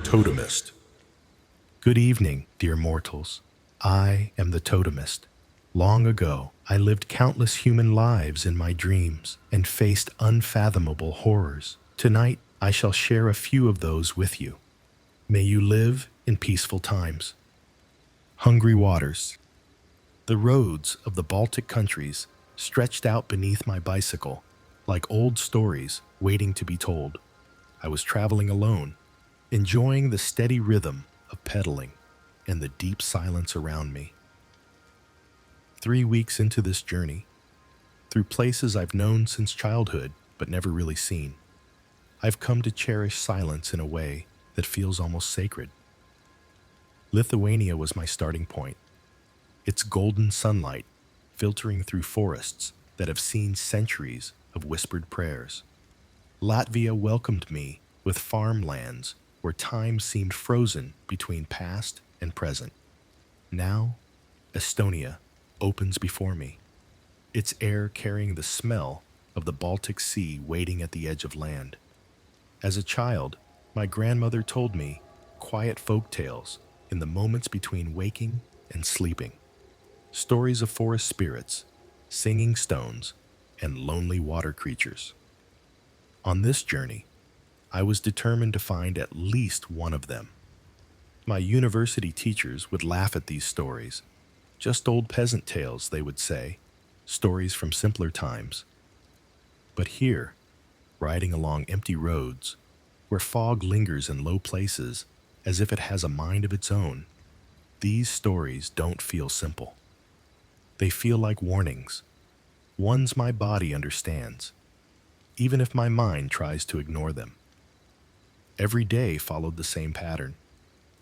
Totemist. Good evening, dear mortals. I am the Totemist. Long ago, I lived countless human lives in my dreams and faced unfathomable horrors. Tonight, I shall share a few of those with you. May you live in peaceful times. Hungry waters. The roads of the Baltic countries stretched out beneath my bicycle like old stories waiting to be told. I was traveling alone, enjoying the steady rhythm of pedaling and the deep silence around me. 3 weeks into this journey, through places I've known since childhood but never really seen, I've come to cherish silence in a way that feels almost sacred. Lithuania was my starting point. Its golden sunlight filtering through forests that have seen centuries of whispered prayers. Latvia welcomed me with farmlands where time seemed frozen between past and present. Now, Estonia opens before me, its air carrying the smell of the Baltic Sea waiting at the edge of land. As a child, my grandmother told me quiet folk tales in the moments between waking and sleeping. Stories of forest spirits, singing stones, and lonely water creatures. On this journey, I was determined to find at least one of them. My university teachers would laugh at these stories. Just old peasant tales, they would say, stories from simpler times. But here, riding along empty roads, where fog lingers in low places as if it has a mind of its own, these stories don't feel simple. They feel like warnings, ones my body understands, even if my mind tries to ignore them. Every day followed the same pattern.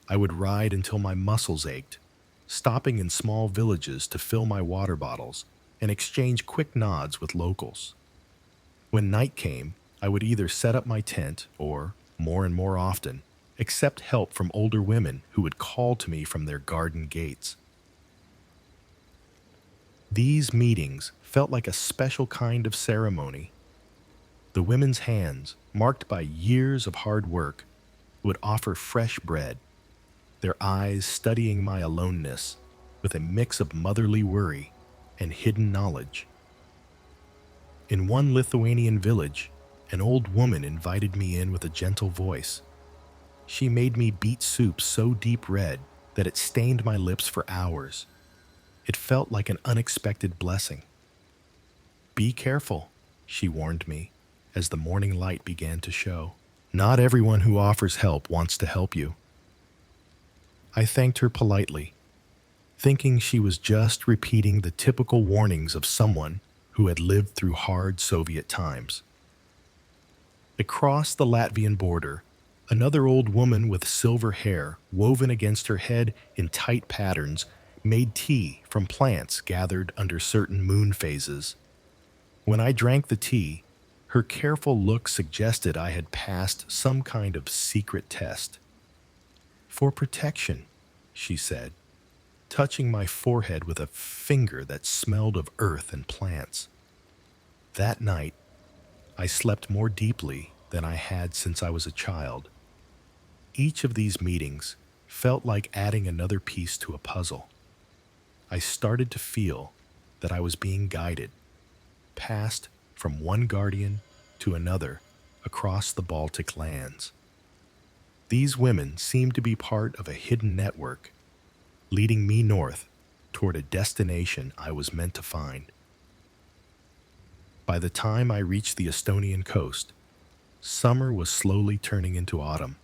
I would ride until my muscles ached, stopping in small villages to fill my water bottles and exchange quick nods with locals. When night came, I would either set up my tent or, more and more often, accept help from older women who would call to me from their garden gates. These meetings felt like a special kind of ceremony. The women's hands, marked by years of hard work, would offer fresh bread, their eyes studying my aloneness with a mix of motherly worry and hidden knowledge. In one Lithuanian village, an old woman invited me in with a gentle voice. She made me beet soup so deep red that it stained my lips for hours. It felt like an unexpected blessing. "Be careful," she warned me as the morning light began to show. "Not everyone who offers help wants to help you." I thanked her politely, thinking she was just repeating the typical warnings of someone who had lived through hard Soviet times. Across the Latvian border, another old woman with silver hair woven against her head in tight patterns made tea from plants gathered under certain moon phases. When I drank the tea, her careful look suggested I had passed some kind of secret test. "For protection," she said, touching my forehead with a finger that smelled of earth and plants. That night, I slept more deeply than I had since I was a child. Each of these meetings felt like adding another piece to a puzzle. I started to feel that I was being guided, passed from one guardian to another across the Baltic lands. These women seemed to be part of a hidden network, leading me north toward a destination I was meant to find. By the time I reached the Estonian coast, summer was slowly turning into autumn.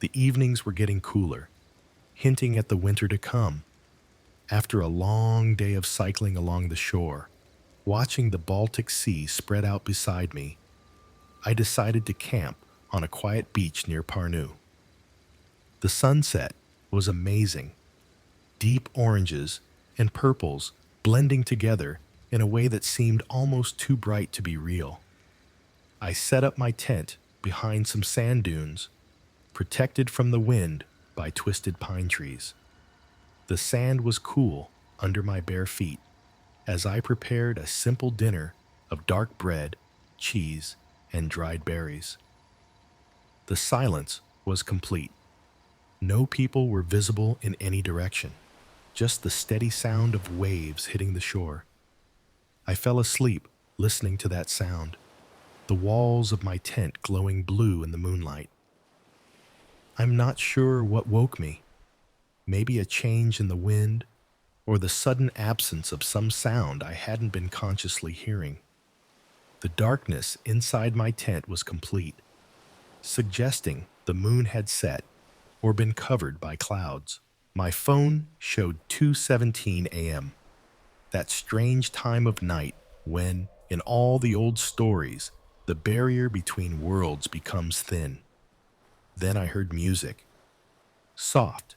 The evenings were getting cooler, hinting at the winter to come. After a long day of cycling along the shore, watching the Baltic Sea spread out beside me, I decided to camp on a quiet beach near Parnu. The sunset was amazing, deep oranges and purples blending together in a way that seemed almost too bright to be real. I set up my tent behind some sand dunes, protected from the wind by twisted pine trees. The sand was cool under my bare feet as I prepared a simple dinner of dark bread, cheese, and dried berries. The silence was complete. No people were visible in any direction, just the steady sound of waves hitting the shore. I fell asleep listening to that sound, the walls of my tent glowing blue in the moonlight. I'm not sure what woke me, maybe a change in the wind or the sudden absence of some sound I hadn't been consciously hearing. The darkness inside my tent was complete, suggesting the moon had set or been covered by clouds. My phone showed 2:17 a.m., that strange time of night when, in all the old stories, the barrier between worlds becomes thin. Then I heard music. Soft,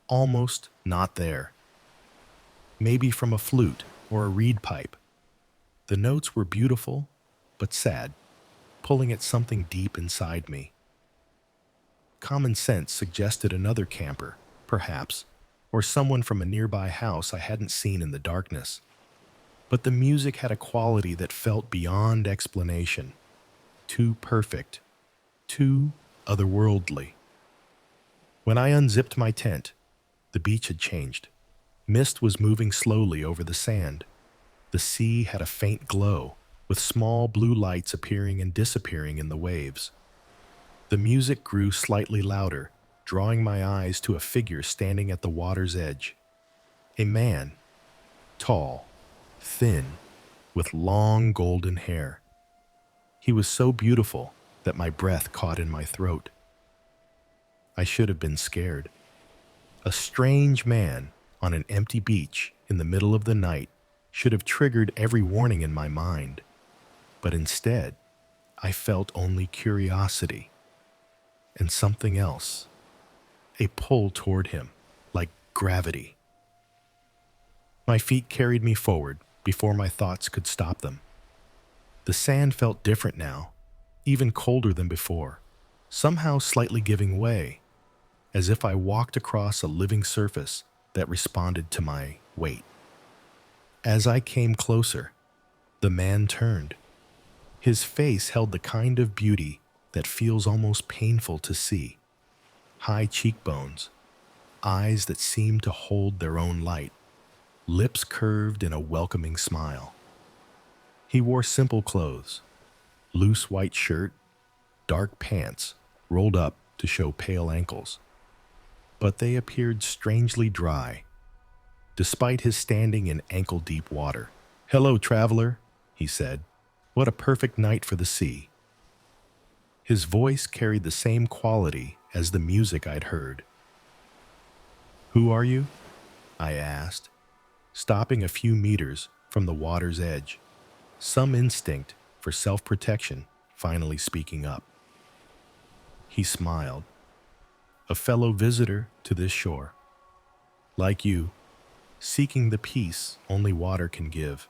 almost not there. Maybe from a flute or a reed pipe. The notes were beautiful, but sad, pulling at something deep inside me. Common sense suggested another camper, perhaps, or someone from a nearby house I hadn't seen in the darkness. But the music had a quality that felt beyond explanation. Too perfect, too otherworldly. When I unzipped my tent, the beach had changed. Mist was moving slowly over the sand. The sea had a faint glow, with small blue lights appearing and disappearing in the waves. The music grew slightly louder, drawing my eyes to a figure standing at the water's edge. A man, tall, thin, with long golden hair. He was so beautiful that my breath caught in my throat. I should have been scared. A strange man on an empty beach in the middle of the night should have triggered every warning in my mind. But instead, I felt only curiosity and something else, a pull toward him, like gravity. My feet carried me forward before my thoughts could stop them. The sand felt different now, even colder than before, somehow slightly giving way, as if I walked across a living surface that responded to my weight. As I came closer, the man turned. His face held the kind of beauty that feels almost painful to see. High cheekbones, eyes that seemed to hold their own light, lips curved in a welcoming smile. He wore simple clothes, loose white shirt, dark pants rolled up to show pale ankles. But they appeared strangely dry, despite his standing in ankle-deep water. "Hello, traveler," he said. "What a perfect night for the sea." His voice carried the same quality as the music I'd heard. "Who are you?" I asked, stopping a few meters from the water's edge, some instinct for self-protection finally speaking up. He smiled. "A fellow visitor to this shore. Like you, seeking the peace only water can give."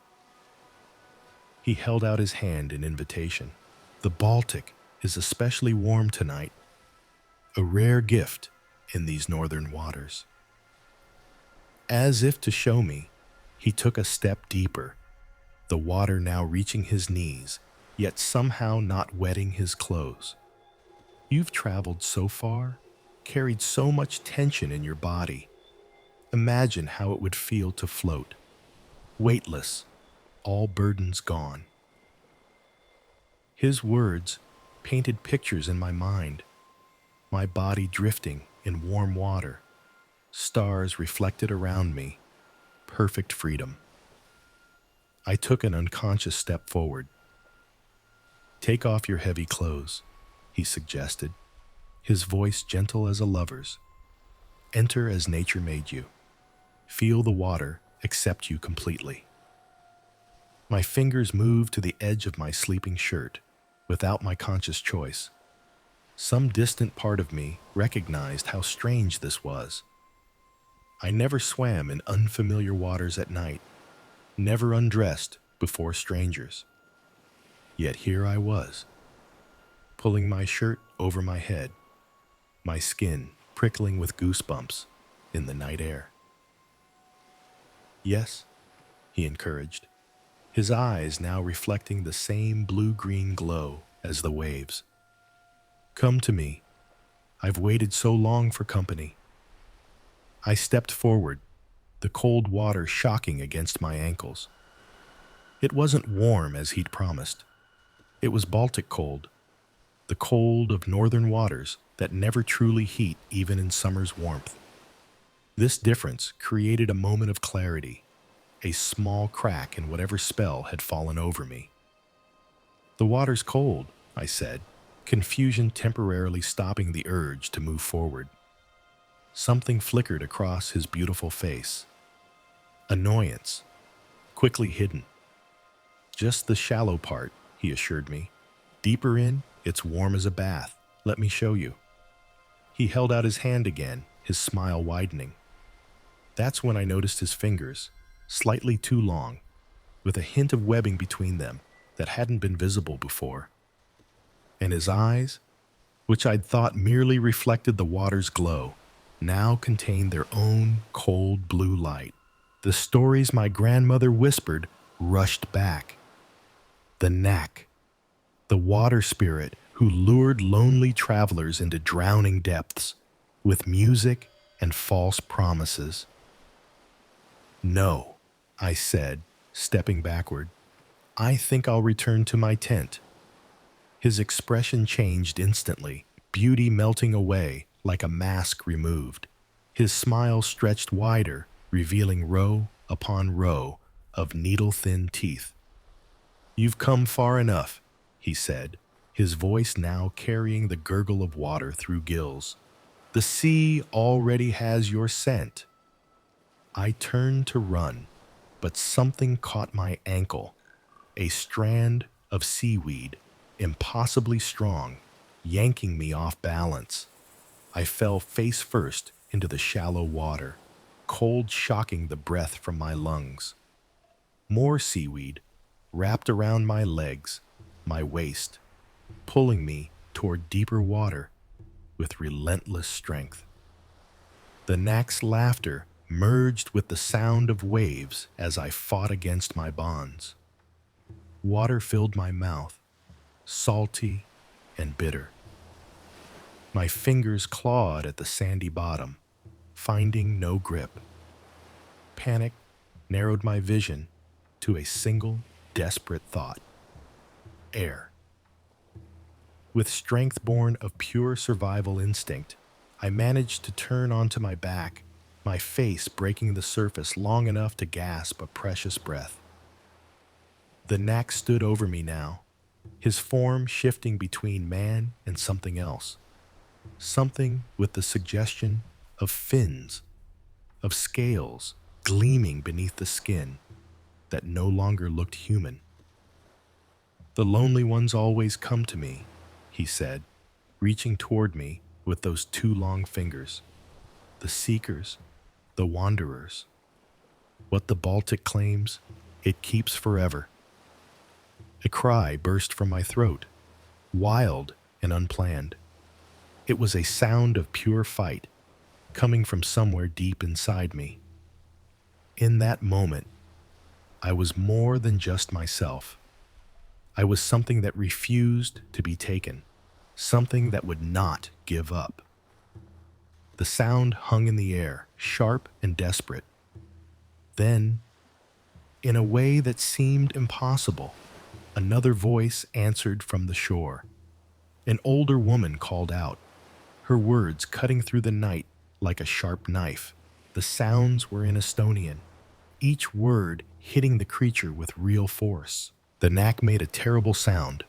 He held out his hand in invitation. "The Baltic is especially warm tonight, a rare gift in these northern waters." As if to show me, he took a step deeper, the water now reaching his knees, yet somehow not wetting his clothes. "You've traveled so far, carried so much tension in your body. Imagine how it would feel to float, weightless, all burdens gone." His words painted pictures in my mind, my body drifting in warm water, stars reflected around me, perfect freedom. I took an unconscious step forward. "Take off your heavy clothes," he suggested, his voice gentle as a lover's. "Enter as nature made you. Feel the water accept you completely." My fingers moved to the edge of my sleeping shirt, without my conscious choice. Some distant part of me recognized how strange this was. I never swam in unfamiliar waters at night, never undressed before strangers. Yet here I was, pulling my shirt over my head, my skin prickling with goosebumps in the night air. "Yes," he encouraged, his eyes now reflecting the same blue-green glow as the waves. "Come to me. I've waited so long for company. I stepped forward, the cold water shocking against my ankles. It wasn't warm as he'd promised. It was Baltic cold, the cold of northern waters that never truly heat even in summer's warmth. This difference created a moment of clarity, a small crack in whatever spell had fallen over me. "The water's cold," I said, confusion temporarily stopping the urge to move forward. Something flickered across his beautiful face. Annoyance, quickly hidden. "Just the shallow part," he assured me. "Deeper in, it's warm as a bath. Let me show you." He held out his hand again, his smile widening. That's when I noticed his fingers, slightly too long, with a hint of webbing between them that hadn't been visible before. And his eyes, which I'd thought merely reflected the water's glow, now contained their own cold blue light. The stories my grandmother whispered rushed back. The Knack, the water spirit who lured lonely travelers into drowning depths with music and false promises. "No," I said, stepping backward. "I think I'll return to my tent." His expression changed instantly, beauty melting away like a mask removed. His smile stretched wider, revealing row upon row of needle-thin teeth. "You've come far enough," he said, his voice now carrying the gurgle of water through gills. "The sea already has your scent." I turned to run, but something caught my ankle, a strand of seaweed, impossibly strong, yanking me off balance. I fell face first into the shallow water, cold shocking the breath from my lungs. More seaweed wrapped around my legs, my waist, pulling me toward deeper water with relentless strength. The Knack's laughter merged with the sound of waves as I fought against my bonds. Water filled my mouth, salty and bitter. My fingers clawed at the sandy bottom, finding no grip. Panic narrowed my vision to a single, desperate thought: air. With strength born of pure survival instinct, I managed to turn onto my back, my face breaking the surface long enough to gasp a precious breath. The Knack stood over me now, his form shifting between man and something else. Something with the suggestion of fins, of scales gleaming beneath the skin that no longer looked human. "The lonely ones always come to me," he said, reaching toward me with those two long fingers. "The seekers, the wanderers. What the Baltic claims, it keeps forever." A cry burst from my throat, wild and unplanned. It was a sound of pure fight, coming from somewhere deep inside me. In that moment, I was more than just myself. I was something that refused to be taken, something that would not give up. The sound hung in the air, sharp and desperate. Then, in a way that seemed impossible, another voice answered from the shore. An older woman called out, her words cutting through the night like a sharp knife. The sounds were in Estonian, each word hitting the creature with real force. The Knack made a terrible sound,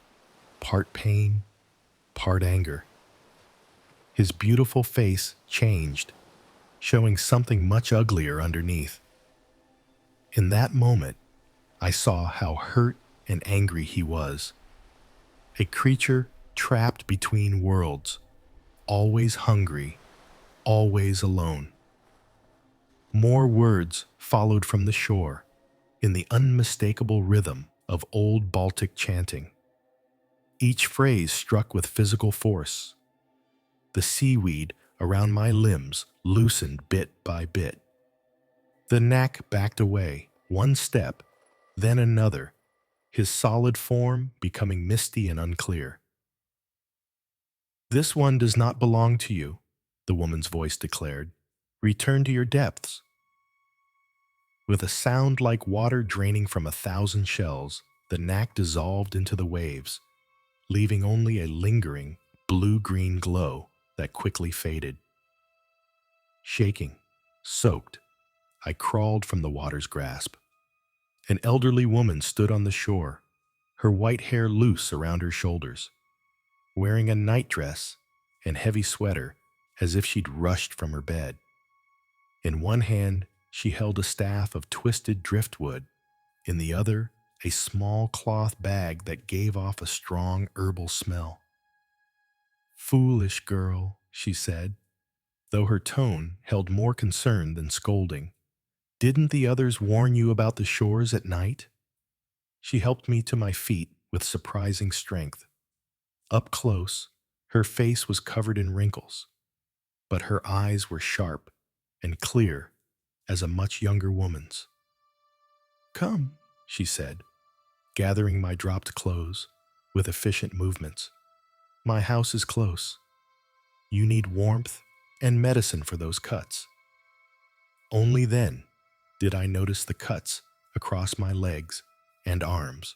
part pain, part anger. His beautiful face changed, showing something much uglier underneath. In that moment, I saw how hurt and angry he was. A creature trapped between worlds, always hungry, always alone. More words followed from the shore, in the unmistakable rhythm of old Baltic chanting. Each phrase struck with physical force. The seaweed around my limbs loosened bit by bit. The Knack backed away, one step, then another, his solid form becoming misty and unclear. This one does not belong to you, the woman's voice declared. Return to your depths. With a sound like water draining from 1,000 shells, the knack dissolved into the waves, leaving only a lingering blue-green glow that quickly faded. Shaking, soaked, I crawled from the water's grasp. An elderly woman stood on the shore, her white hair loose around her shoulders, wearing a nightdress and heavy sweater as if she'd rushed from her bed. In one hand, she held a staff of twisted driftwood, in the other, a small cloth bag that gave off a strong herbal smell. "Foolish girl," she said, though her tone held more concern than scolding. "Didn't the others warn you about the shores at night?" She helped me to my feet with surprising strength. Up close, her face was covered in wrinkles, but her eyes were sharp and clear as a much younger woman's. "Come," she said, gathering my dropped clothes with efficient movements. "My house is close. You need warmth and medicine for those cuts." Only then did I notice the cuts across my legs and arms,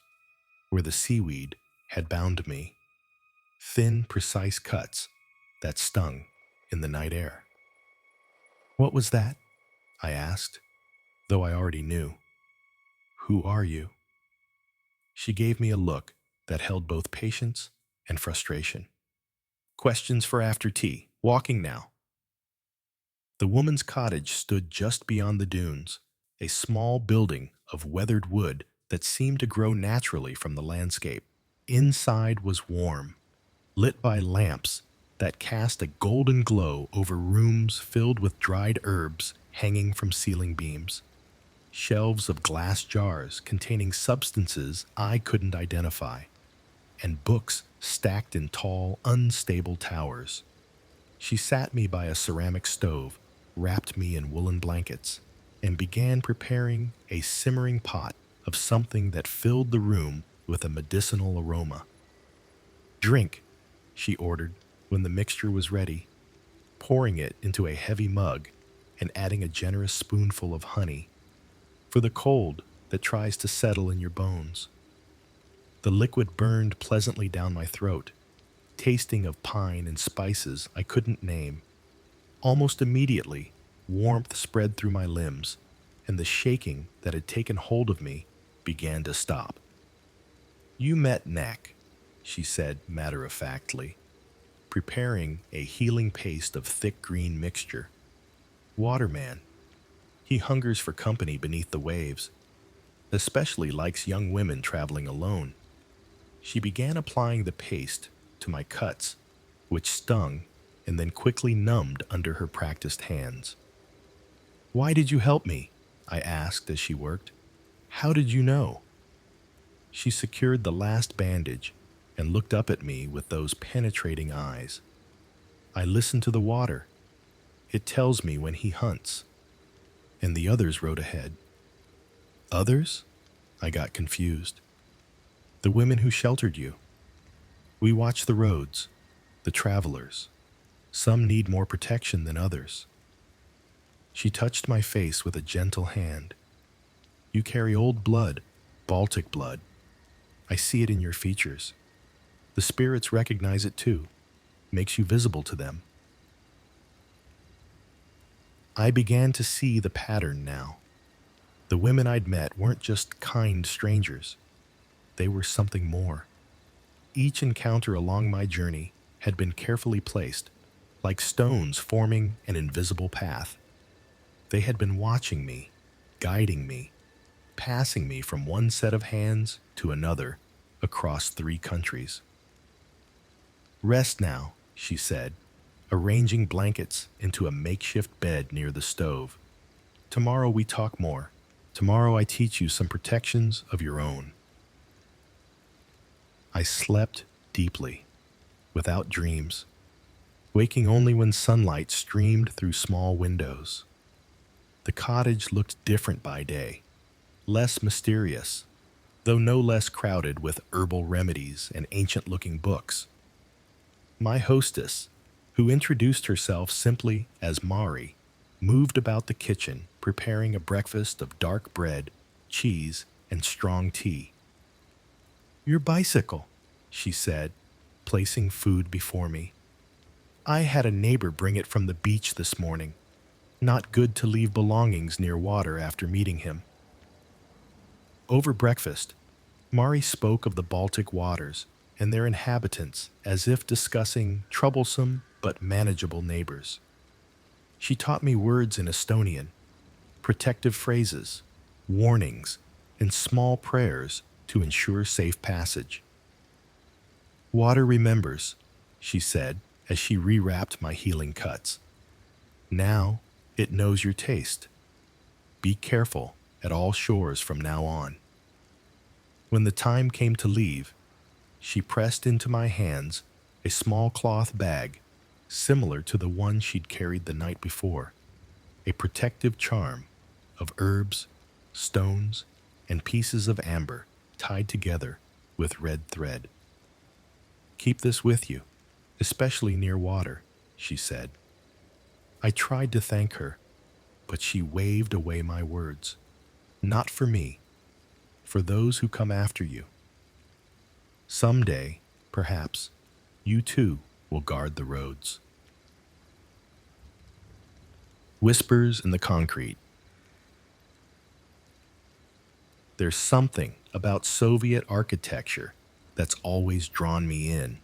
where the seaweed had bound me. Thin, precise cuts that stung in the night air. "What was that?" I asked, though I already knew. "Who are you?" She gave me a look that held both patience and frustration. "Questions for after tea. Walking now." The woman's cottage stood just beyond the dunes, a small building of weathered wood that seemed to grow naturally from the landscape. Inside was warm, lit by lamps that cast a golden glow over rooms filled with dried herbs hanging from ceiling beams. Shelves of glass jars containing substances I couldn't identify, and books stacked in tall, unstable towers. She sat me by a ceramic stove, wrapped me in woolen blankets, and began preparing a simmering pot of something that filled the room with a medicinal aroma. "Drink," she ordered when the mixture was ready, pouring it into a heavy mug and adding a generous spoonful of honey for the cold that tries to settle in your bones. The liquid burned pleasantly down my throat, tasting of pine and spices I couldn't name. Almost immediately, warmth spread through my limbs, and the shaking that had taken hold of me began to stop. "You met Knack," she said matter-of-factly, preparing a healing paste of thick green mixture. "Waterman. He hungers for company beneath the waves, especially likes young women traveling alone." She began applying the paste to my cuts, which stung and then quickly numbed under her practiced hands. "Why did you help me?" I asked as she worked. "How did you know?" She secured the last bandage and looked up at me with those penetrating eyes. "I listen to the water. It tells me when he hunts." And the others rode ahead. "Others?" I got confused. "The women who sheltered you. We watch the roads, the travelers. Some need more protection than others." She touched my face with a gentle hand. "You carry old blood, Baltic blood. I see it in your features. The spirits recognize it too, makes you visible to them." I began to see the pattern now. The women I'd met weren't just kind strangers. They were something more. Each encounter along my journey had been carefully placed, like stones forming an invisible path. They had been watching me, guiding me, passing me from one set of hands to another across 3 countries. "Rest now," she said, arranging blankets into a makeshift bed near the stove. "Tomorrow we talk more. Tomorrow I teach you some protections of your own." I slept deeply, without dreams, waking only when sunlight streamed through small windows. The cottage looked different by day, less mysterious, though no less crowded with herbal remedies and ancient-looking books. My hostess, who introduced herself simply as Mari, moved about the kitchen preparing a breakfast of dark bread, cheese, and strong tea. "Your bicycle," she said, placing food before me. "I had a neighbor bring it from the beach this morning. Not good to leave belongings near water after meeting him." Over breakfast, Mari spoke of the Baltic waters and their inhabitants as if discussing troublesome but manageable neighbors. She taught me words in Estonian, protective phrases, warnings, and small prayers to ensure safe passage. "Water remembers," she said as she rewrapped my healing cuts. "Now it knows your taste. Be careful at all shores from now on." When the time came to leave, she pressed into my hands a small cloth bag similar to the one she'd carried the night before, a protective charm of herbs, stones, and pieces of amber tied together with red thread. "Keep this with you, especially near water," she said. I tried to thank her, but she waved away my words. "Not for me, for those who come after you. Someday, perhaps, you too will guard the roads." Whispers in the concrete. There's something about Soviet architecture that's always drawn me in.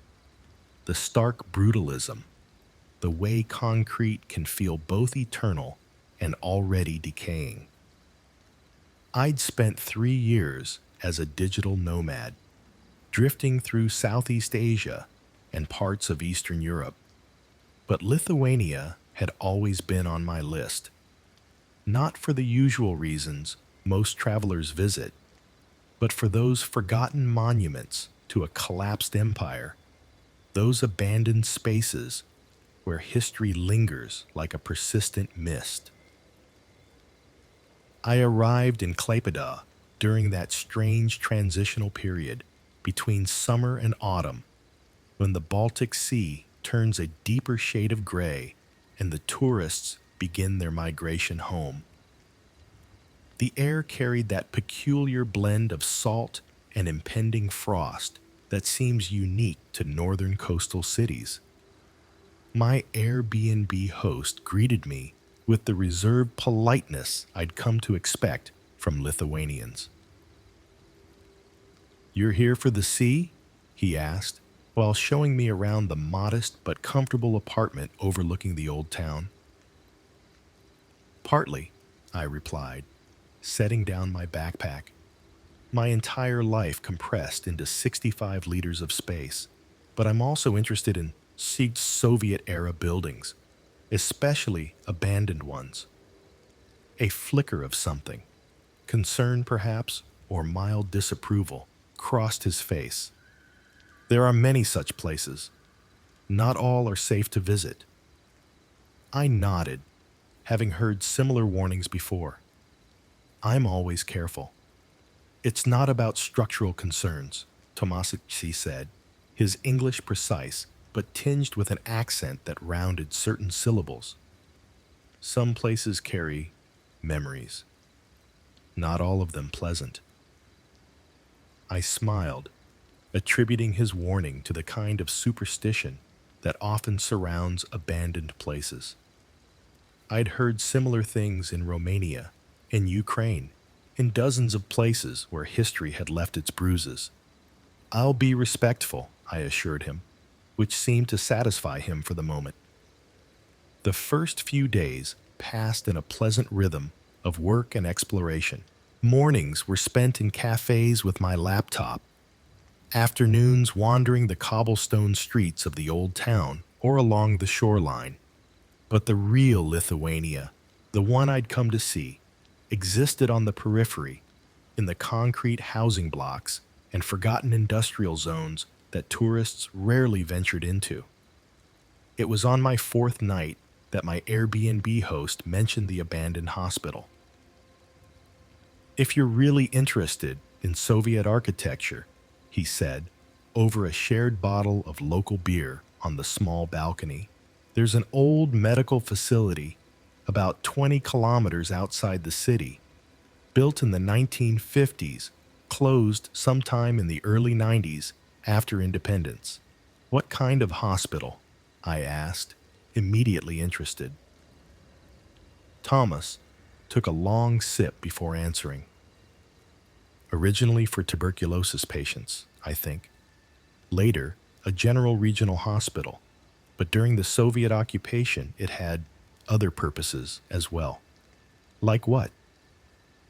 The stark brutalism, the way concrete can feel both eternal and already decaying. I'd spent 3 years as a digital nomad, drifting through Southeast Asia and parts of Eastern Europe. But Lithuania had always been on my list, not for the usual reasons most travelers visit, but for those forgotten monuments to a collapsed empire, those abandoned spaces where history lingers like a persistent mist. I arrived in Klaipėda during that strange transitional period between summer and autumn, when the Baltic Sea turns a deeper shade of gray and the tourists begin their migration home. The air carried that peculiar blend of salt and impending frost that seems unique to northern coastal cities. My Airbnb host greeted me with the reserved politeness I'd come to expect from Lithuanians. "You're here for the sea?" he asked, while showing me around the modest but comfortable apartment overlooking the old town. "Partly," I replied, setting down my backpack, my entire life compressed into 65 liters of space, but I'm also interested in Soviet-era buildings, especially abandoned ones. A flicker of something, concern perhaps, or mild disapproval, crossed his face. "There are many such places. Not all are safe to visit." I nodded, having heard similar warnings before. I'm always careful. "It's not about structural concerns," Tomasic said, his English precise, but tinged with an accent that rounded certain syllables. "Some places carry memories. Not all of them pleasant." I smiled, attributing his warning to the kind of superstition that often surrounds abandoned places. I'd heard similar things in Romania, in Ukraine, in dozens of places where history had left its bruises. "I'll be respectful," I assured him, which seemed to satisfy him for the moment. The first few days passed in a pleasant rhythm of work and exploration. Mornings were spent in cafes with my laptop, afternoons wandering the cobblestone streets of the old town or along the shoreline. But the real Lithuania, the one I'd come to see, existed on the periphery, in the concrete housing blocks and forgotten industrial zones that tourists rarely ventured into. It was on my 4th night that my Airbnb host mentioned the abandoned hospital. "If you're really interested in Soviet architecture," he said, over a shared bottle of local beer on the small balcony. There's an old medical facility about 20 kilometers outside the city, built in the 1950s, closed sometime in the early 90s after independence. What kind of hospital? I asked, immediately interested. Thomas took a long sip before answering. Originally for tuberculosis patients, I think. Later, a general regional hospital. But during the Soviet occupation, it had other purposes as well. Like what?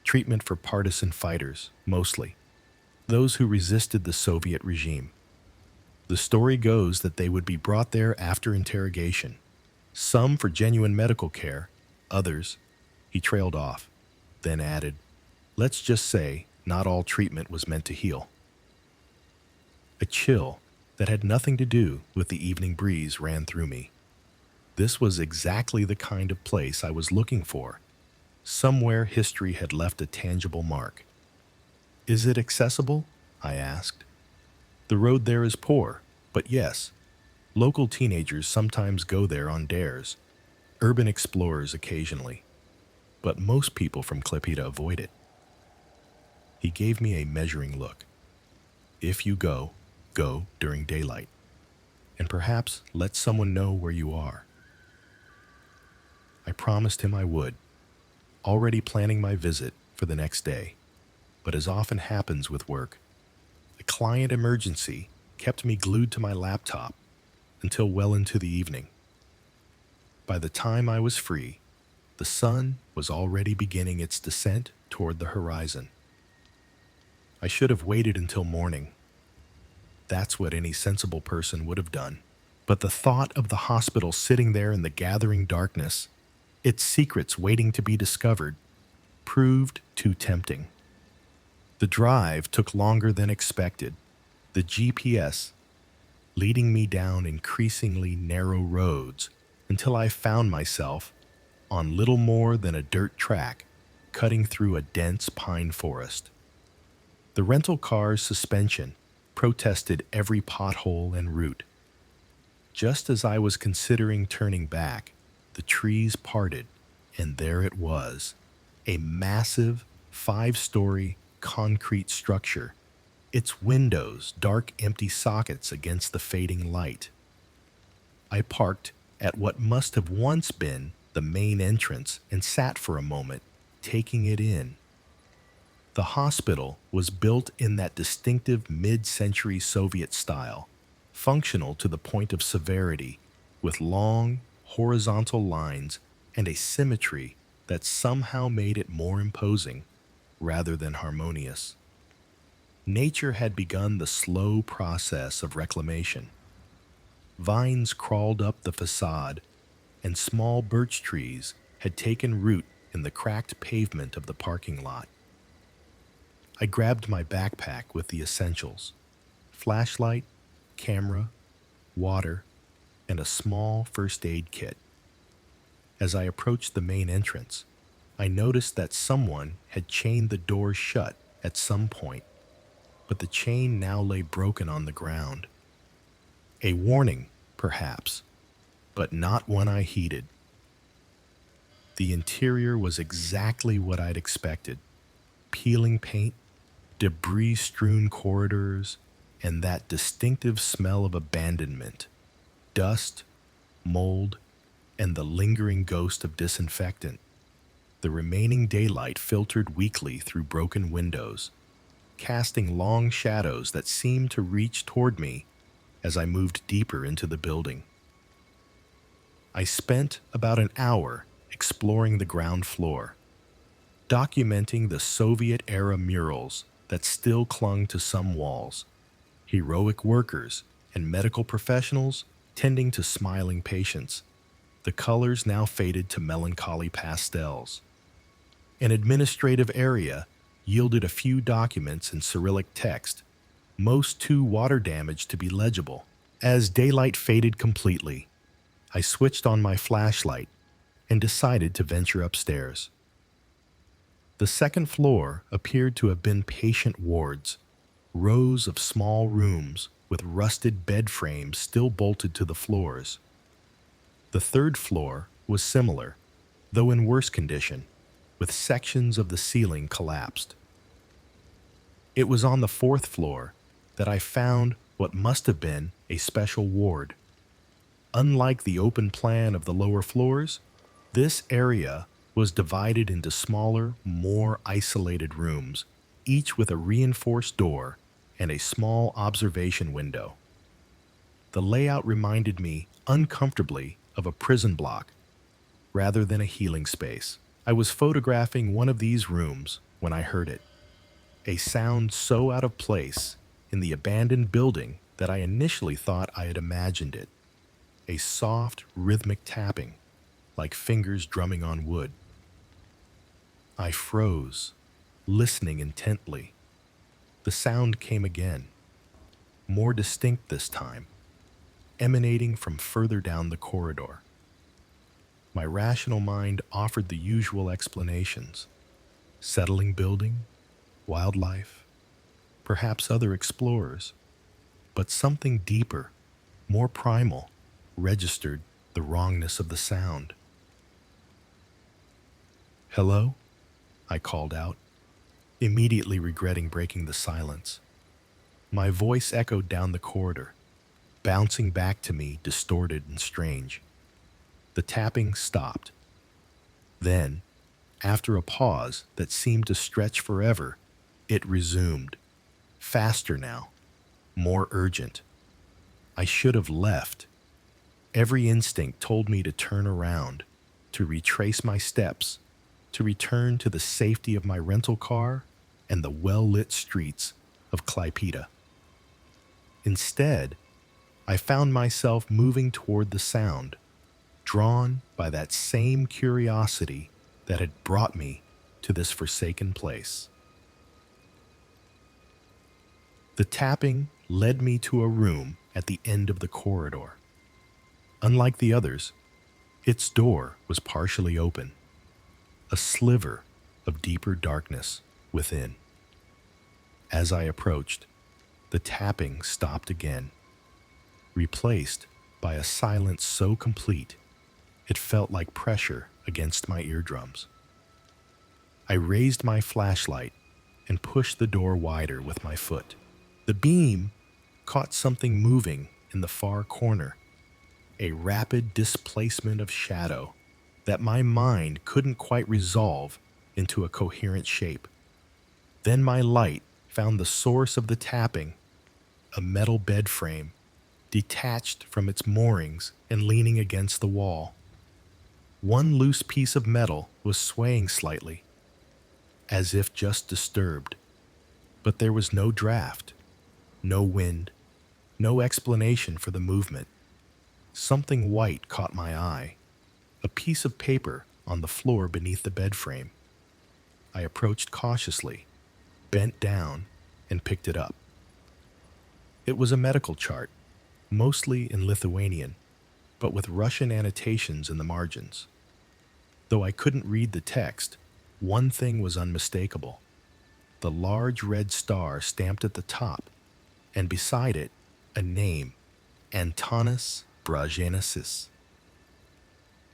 Treatment for partisan fighters, mostly. Those who resisted the Soviet regime. The story goes that they would be brought there after interrogation. Some for genuine medical care, others. He trailed off, then added, let's just say not all treatment was meant to heal. A chill that had nothing to do with the evening breeze ran through me. This was exactly the kind of place I was looking for. Somewhere history had left a tangible mark. Is it accessible? I asked. The road there is poor, but yes, local teenagers sometimes go there on dares, urban explorers occasionally, but most people from Klaipėda avoid it. He gave me a measuring look. If you go, go during daylight, and perhaps let someone know where you are. I promised him I would, already planning my visit for the next day, but as often happens with work, a client emergency kept me glued to my laptop until well into the evening. By the time I was free, the sun was already beginning its descent toward the horizon. I should have waited until morning. That's what any sensible person would have done. But the thought of the hospital sitting there in the gathering darkness, its secrets waiting to be discovered, proved too tempting. The drive took longer than expected, the GPS leading me down increasingly narrow roads until I found myself on little more than a dirt track cutting through a dense pine forest. The rental car's suspension protested every pothole and route. Just as I was considering turning back, the trees parted, and there it was, a massive 5-story concrete structure, its windows dark empty sockets against the fading light. I parked at what must have once been the main entrance and sat for a moment, taking it in. The hospital was built in that distinctive mid-century Soviet style, functional to the point of severity, with long, horizontal lines and a symmetry that somehow made it more imposing rather than harmonious. Nature had begun the slow process of reclamation. Vines crawled up the facade, and small birch trees had taken root in the cracked pavement of the parking lot. I grabbed my backpack with the essentials: flashlight, camera, water, and a small first aid kit. As I approached the main entrance, I noticed that someone had chained the door shut at some point, but the chain now lay broken on the ground. A warning, perhaps, but not one I heeded. The interior was exactly what I'd expected: peeling paint, debris-strewn corridors, and that distinctive smell of abandonment, dust, mold, and the lingering ghost of disinfectant. The remaining daylight filtered weakly through broken windows, casting long shadows that seemed to reach toward me as I moved deeper into the building. I spent about an hour exploring the ground floor, documenting the Soviet-era murals that still clung to some walls, heroic workers and medical professionals tending to smiling patients, the colors now faded to melancholy pastels. An administrative area yielded a few documents in Cyrillic text, most too water-damaged to be legible. As daylight faded completely, I switched on my flashlight and decided to venture upstairs. The second floor appeared to have been patient wards, rows of small rooms with rusted bed frames still bolted to the floors. The third floor was similar, though in worse condition, with sections of the ceiling collapsed. It was on the fourth floor that I found what must have been a special ward. Unlike the open plan of the lower floors, this area was divided into smaller, more isolated rooms, each with a reinforced door and a small observation window. The layout reminded me uncomfortably of a prison block rather than a healing space. I was photographing one of these rooms when I heard it, a sound so out of place in the abandoned building that I initially thought I had imagined it. A soft, rhythmic tapping, like fingers drumming on wood. I froze, listening intently. The sound came again, more distinct this time, emanating from further down the corridor. My rational mind offered the usual explanations: settling building, wildlife, perhaps other explorers. But something deeper, more primal, registered the wrongness of the sound. "Hello?" I called out, immediately regretting breaking the silence. My voice echoed down the corridor, bouncing back to me distorted and strange. The tapping stopped. Then, after a pause that seemed to stretch forever, it resumed, faster now, more urgent. I should have left. Every instinct told me to turn around, to retrace my steps, to return to the safety of my rental car and the well-lit streets of Klaipėda. Instead, I found myself moving toward the sound, drawn by that same curiosity that had brought me to this forsaken place. The tapping led me to a room at the end of the corridor. Unlike the others, its door was partially open, a sliver of deeper darkness within. As I approached, the tapping stopped again, replaced by a silence so complete it felt like pressure against my eardrums. I raised my flashlight and pushed the door wider with my foot. The beam caught something moving in the far corner, a rapid displacement of shadow that my mind couldn't quite resolve into a coherent shape. Then my light found the source of the tapping, a metal bed frame, detached from its moorings and leaning against the wall. One loose piece of metal was swaying slightly, as if just disturbed, but there was no draft, no wind, no explanation for the movement. Something white caught my eye, a piece of paper on the floor beneath the bed frame. I approached cautiously, bent down, and picked it up. It was a medical chart, mostly in Lithuanian, but with Russian annotations in the margins. Though I couldn't read the text, one thing was unmistakable: the large red star stamped at the top, and beside it, a name: Antanas Bragenesis.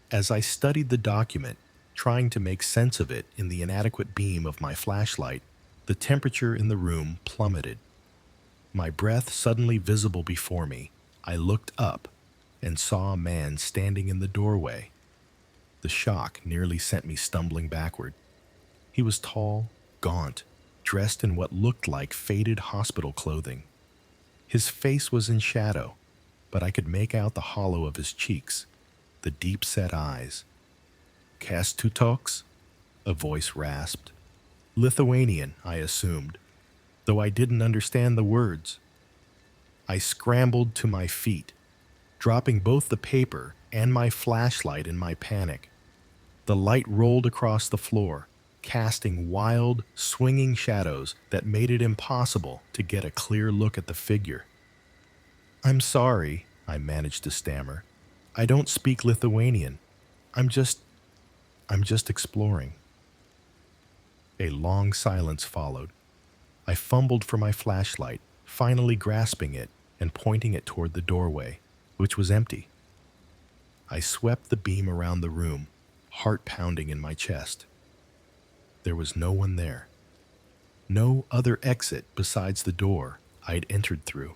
As I studied the document, trying to make sense of it in the inadequate beam of my flashlight, the temperature in the room plummeted. My breath suddenly visible before me, I looked up and saw a man standing in the doorway. The shock nearly sent me stumbling backward. He was tall, gaunt, dressed in what looked like faded hospital clothing. His face was in shadow, but I could make out the hollow of his cheeks, the deep-set eyes. "Kas tu toks?" a voice rasped. Lithuanian, I assumed, though I didn't understand the words. I scrambled to my feet, dropping both the paper and my flashlight in my panic. The light rolled across the floor, casting wild, swinging shadows that made it impossible to get a clear look at the figure. "I'm sorry," I managed to stammer. "I don't speak Lithuanian. I'm just exploring." A long silence followed. I fumbled for my flashlight, finally grasping it and pointing it toward the doorway, which was empty. I swept the beam around the room, heart pounding in my chest. There was no one there. No other exit besides the door I'd entered through.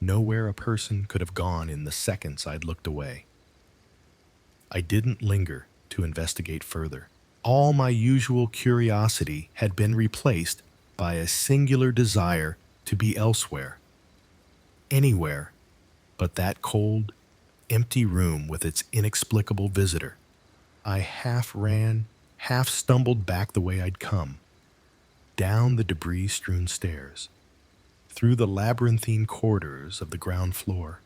Nowhere a person could have gone in the seconds I'd looked away. I didn't linger to investigate further. All my usual curiosity had been replaced by a singular desire to be elsewhere. Anywhere but that cold, empty room with its inexplicable visitor. I half ran, half stumbled back the way I'd come, down the debris-strewn stairs, through the labyrinthine corridors of the ground floor,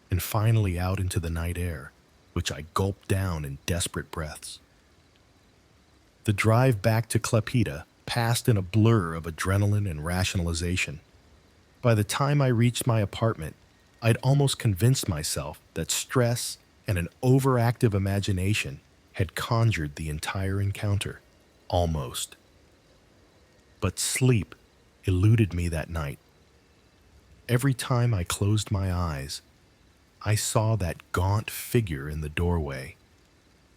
and finally out into the night air, which I gulped down in desperate breaths. The drive back to Klaipėda passed in a blur of adrenaline and rationalization. By the time I reached my apartment, I'd almost convinced myself that stress and an overactive imagination had conjured the entire encounter. Almost. But sleep eluded me that night. Every time I closed my eyes, I saw that gaunt figure in the doorway,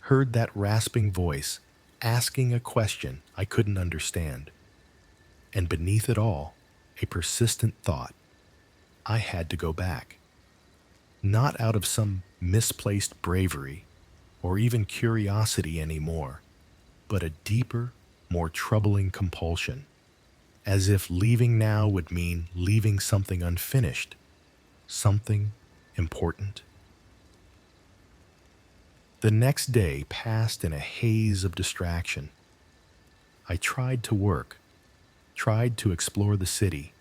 heard that rasping voice asking a question I couldn't understand, and beneath it all, a persistent thought. I had to go back. Not out of some misplaced bravery or even curiosity anymore, but a deeper, more troubling compulsion, as if leaving now would mean leaving something unfinished, something important. The next day passed in a haze of distraction. I tried to work, tried to explore the city,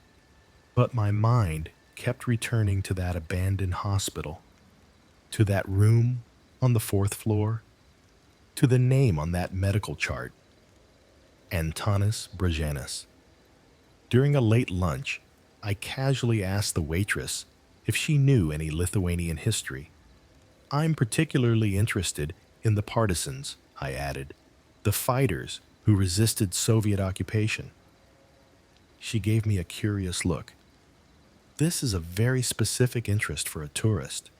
but my mind kept returning to that abandoned hospital, to that room on the 4th floor, to the name on that medical chart, Antanas Brajanas. During a late lunch, I casually asked the waitress if she knew any Lithuanian history. I'm particularly interested in the partisans, I added, the fighters who resisted Soviet occupation. She gave me a curious look. This is a very specific interest for a tourist.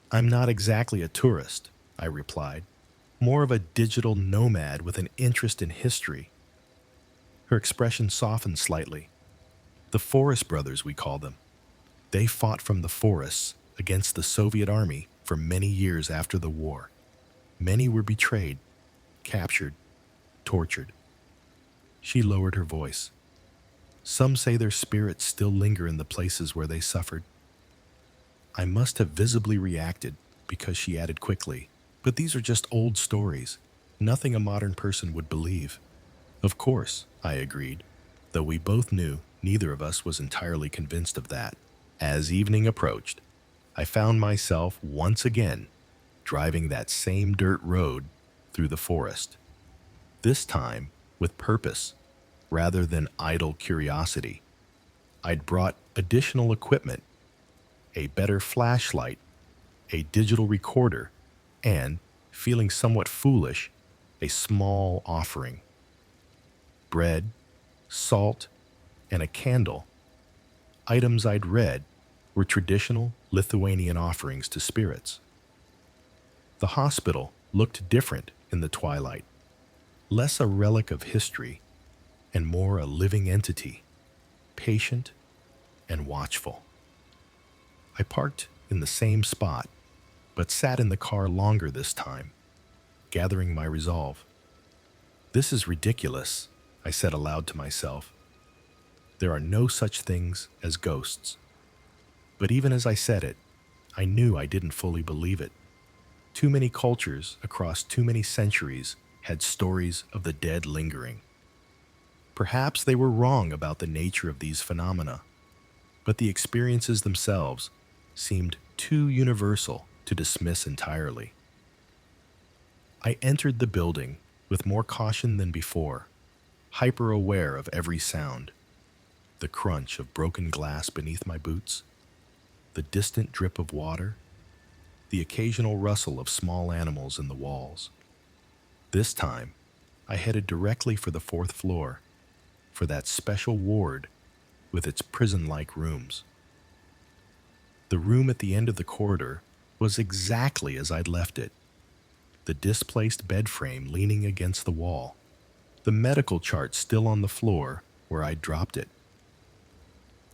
I'm not exactly a tourist, I replied, more of a digital nomad with an interest in history. Her expression softened slightly. The Forest Brothers, we call them. They fought from the forests against the Soviet army for many years after the war. Many were betrayed, captured, tortured. She lowered her voice. Some say their spirits still linger in the places where they suffered. I must have visibly reacted because she added quickly, but these are just old stories, nothing a modern person would believe. Of course, I agreed, though we both knew neither of us was entirely convinced of that. As evening approached, I found myself once again driving that same dirt road through the forest, this time with purpose rather than idle curiosity. I'd brought additional equipment, a better flashlight, a digital recorder, and, feeling somewhat foolish, a small offering. Bread, salt, and a candle, items I'd read were traditional Lithuanian offerings to spirits. The hospital looked different in the twilight, less a relic of history and more a living entity, patient and watchful. I parked in the same spot, but sat in the car longer this time, gathering my resolve. This is ridiculous, I said aloud to myself. There are no such things as ghosts. But even as I said it, I knew I didn't fully believe it. Too many cultures across too many centuries had stories of the dead lingering. Perhaps they were wrong about the nature of these phenomena, but the experiences themselves seemed too universal to dismiss entirely. I entered the building with more caution than before, hyper-aware of every sound. The crunch of broken glass beneath my boots, the distant drip of water, the occasional rustle of small animals in the walls. This time, I headed directly for the 4th floor, for that special ward with its prison-like rooms. The room at the end of the corridor was exactly as I'd left it, the displaced bed frame leaning against the wall, the medical chart still on the floor where I'd dropped it.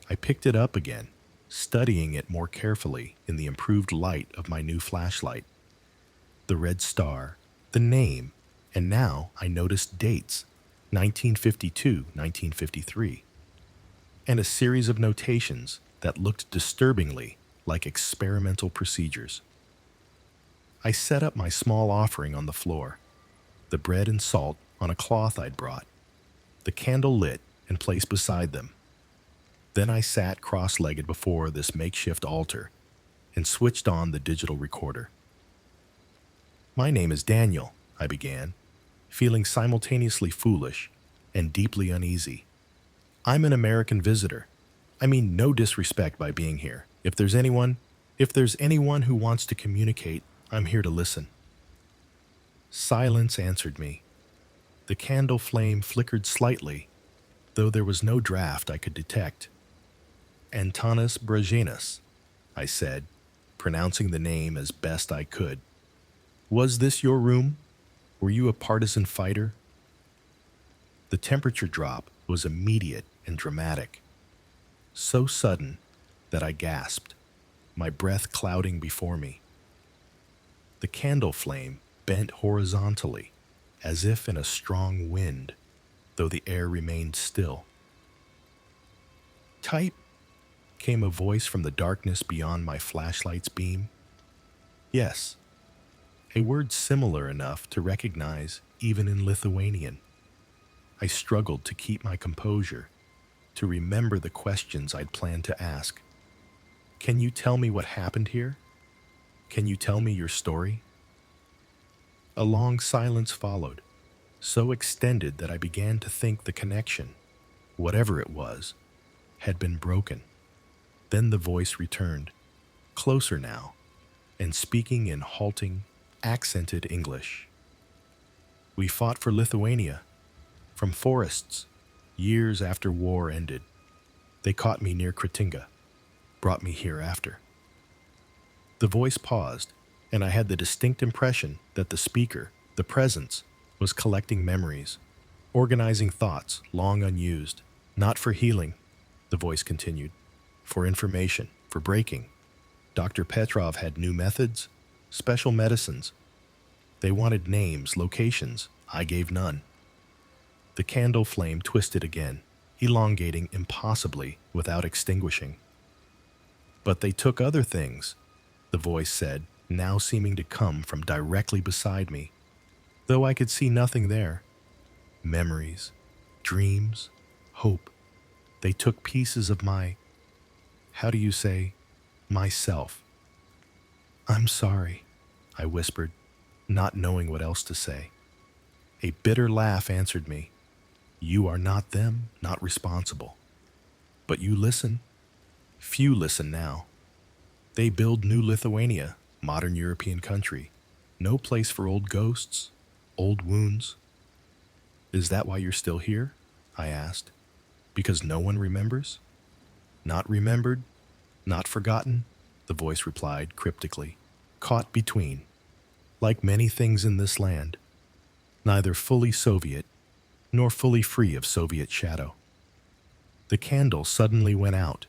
I picked it up again, studying it more carefully in the improved light of my new flashlight. The red star, the name, and now I noticed dates, 1952, 1953, and a series of notations that looked disturbingly like experimental procedures. I set up my small offering on the floor, the bread and salt on a cloth I'd brought, the candle lit and placed beside them. Then I sat cross-legged before this makeshift altar and switched on the digital recorder. "My name is Daniel," I began, feeling simultaneously foolish and deeply uneasy. "I'm an American visitor. I mean no disrespect by being here. If there's anyone who wants to communicate, I'm here to listen." Silence answered me. The candle flame flickered slightly, though there was no draft I could detect. "Antanas Brajanus," I said, pronouncing the name as best I could. "Was this your room? Were you a partisan fighter?" The temperature drop was immediate and dramatic, so sudden that I gasped, my breath clouding before me. The candle flame bent horizontally, as if in a strong wind, though the air remained still. "Type," came a voice from the darkness beyond my flashlight's beam. Yes, a word similar enough to recognize even in Lithuanian. I struggled to keep my composure, to remember the questions I'd planned to ask. "Can you tell me what happened here? Can you tell me your story?" A long silence followed, so extended that I began to think the connection, whatever it was, had been broken. Then the voice returned, closer now, and speaking in halting, accented English. "We fought for Lithuania, from forests, years after war ended. They caught me near Kretinga, brought me here after." The voice paused, and I had the distinct impression that the speaker, the presence, was collecting memories, organizing thoughts long unused. "Not for healing," the voice continued, "for information, for breaking. Dr. Petrov had new methods, special medicines. They wanted names, locations. I gave none." The candle flame twisted again, elongating impossibly without extinguishing. "But they took other things," the voice said, now seeming to come from directly beside me, though I could see nothing there. "Memories, dreams, hope. They took pieces of how do you say, myself." "I'm sorry," I whispered, not knowing what else to say. A bitter laugh answered me. "You are not them, not responsible. But you listen. Few listen now. They build new Lithuania, modern European country. No place for old ghosts, old wounds." "Is that why you're still here?" I asked. "Because no one remembers?" "Not remembered, not forgotten," the voice replied cryptically. "Caught between, like many things in this land, neither fully Soviet nor fully free of Soviet shadow." The candle suddenly went out,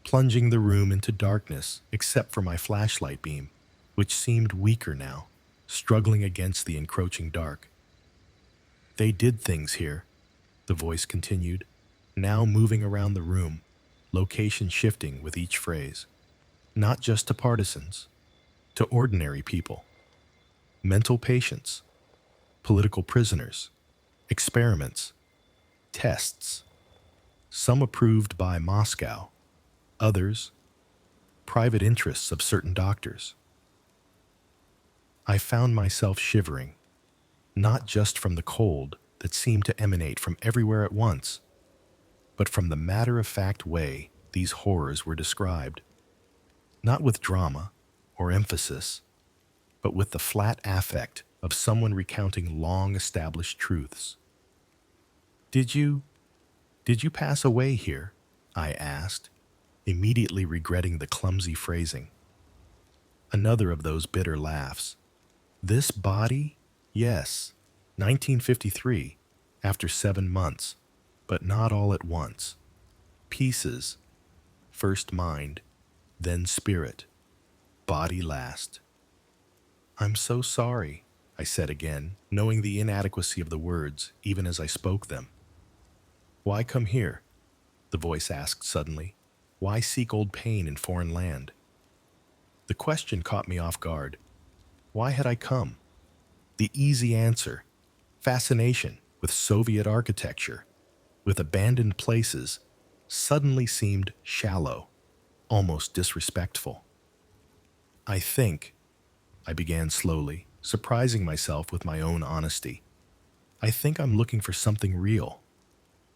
plunging the room into darkness except for my flashlight beam, which seemed weaker now, struggling against the encroaching dark. "They did things here," the voice continued, now moving around the room, location shifting with each phrase. "Not just to partisans, to ordinary people. Mental patients, political prisoners, experiments, tests. Some approved by Moscow, others, private interests of certain doctors." I found myself shivering, not just from the cold that seemed to emanate from everywhere at once, but from the matter-of-fact way these horrors were described. Not with drama or emphasis, but with the flat affect of someone recounting long-established truths. Did you pass away here?" I asked, immediately regretting the clumsy phrasing. Another of those bitter laughs. This body? Yes. 1953, after 7 months, but not all at once. Pieces. First mind, then spirit. Body last. I'm so sorry, I said again, knowing the inadequacy of the words even as I spoke them. Why come here? The voice asked suddenly. Why seek old pain in foreign land? The question caught me off guard. Why had I come? The easy answer, fascination with Soviet architecture, with abandoned places, suddenly seemed shallow, almost disrespectful. I began slowly, surprising myself with my own honesty. I think I'm looking for something real,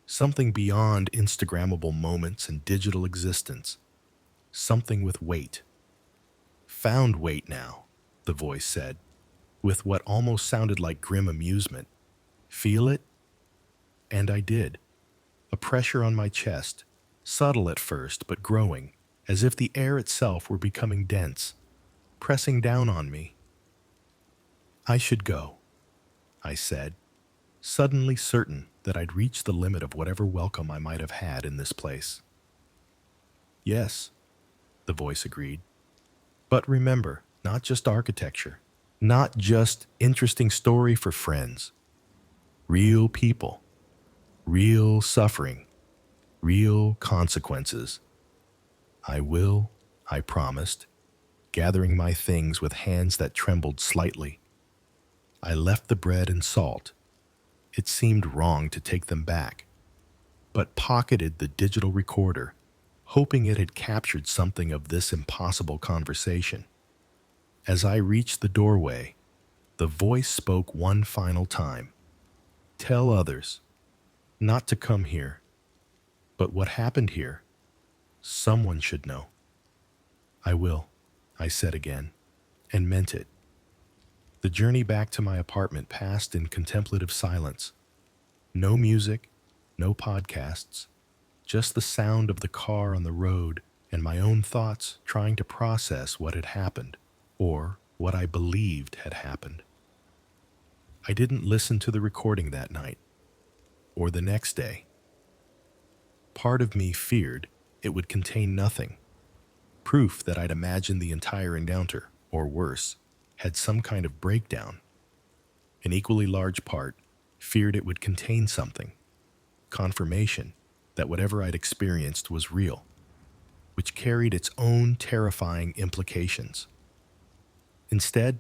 something beyond Instagrammable moments and digital existence, something with weight. Found weight now, the voice said, with what almost sounded like grim amusement. Feel it? And I did. A pressure on my chest, subtle at first but growing, as if the air itself were becoming dense, pressing down on me. I should go, I said, suddenly certain that I'd reached the limit of whatever welcome I might have had in this place. Yes, the voice agreed. But remember, not just architecture, not just interesting story for friends. Real people, real suffering, real consequences. I will, I promised, gathering my things with hands that trembled slightly. I left the bread and salt. It seemed wrong to take them back, but pocketed the digital recorder, hoping it had captured something of this impossible conversation. As I reached the doorway, the voice spoke one final time. Tell others, not to come here, but what happened here, someone should know. I will, I said again, and meant it. The journey back to my apartment passed in contemplative silence. No music, no podcasts, just the sound of the car on the road and my own thoughts trying to process what had happened, or what I believed had happened. I didn't listen to the recording that night, or the next day. Part of me feared it would contain nothing, proof that I'd imagined the entire encounter, or worse, had some kind of breakdown. An equally large part feared it would contain something, confirmation that whatever I'd experienced was real, which carried its own terrifying implications. Instead,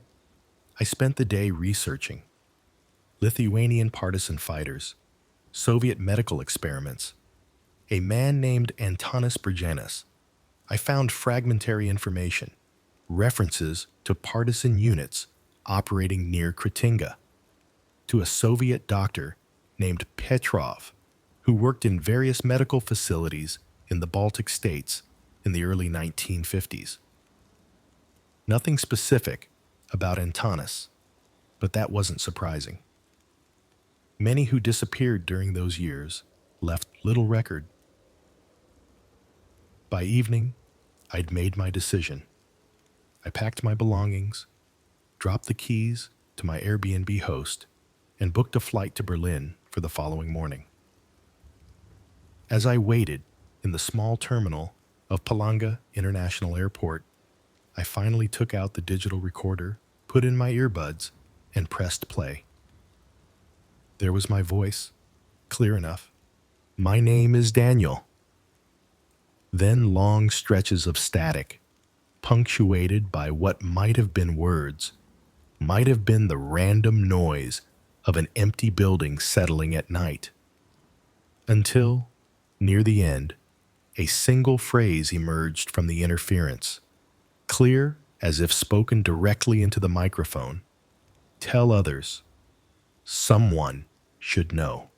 I spent the day researching Lithuanian partisan fighters, Soviet medical experiments, a man named Antanas Brzezinski. I found fragmentary information, references to partisan units operating near Kretinga, to a Soviet doctor named Petrov, who worked in various medical facilities in the Baltic states in the early 1950s. Nothing specific about Antanas, but that wasn't surprising. Many who disappeared during those years left little record. By evening, I'd made my decision. I packed my belongings, dropped the keys to my Airbnb host, and booked a flight to Berlin for the following morning. As I waited in the small terminal of Palanga International Airport, I finally took out the digital recorder, put in my earbuds, and pressed play. There was my voice, clear enough. My name is Daniel. Then long stretches of static, punctuated by what might have been words, might have been the random noise of an empty building settling at night. Until, near the end, a single phrase emerged from the interference, clear as if spoken directly into the microphone. Tell others. Someone should know.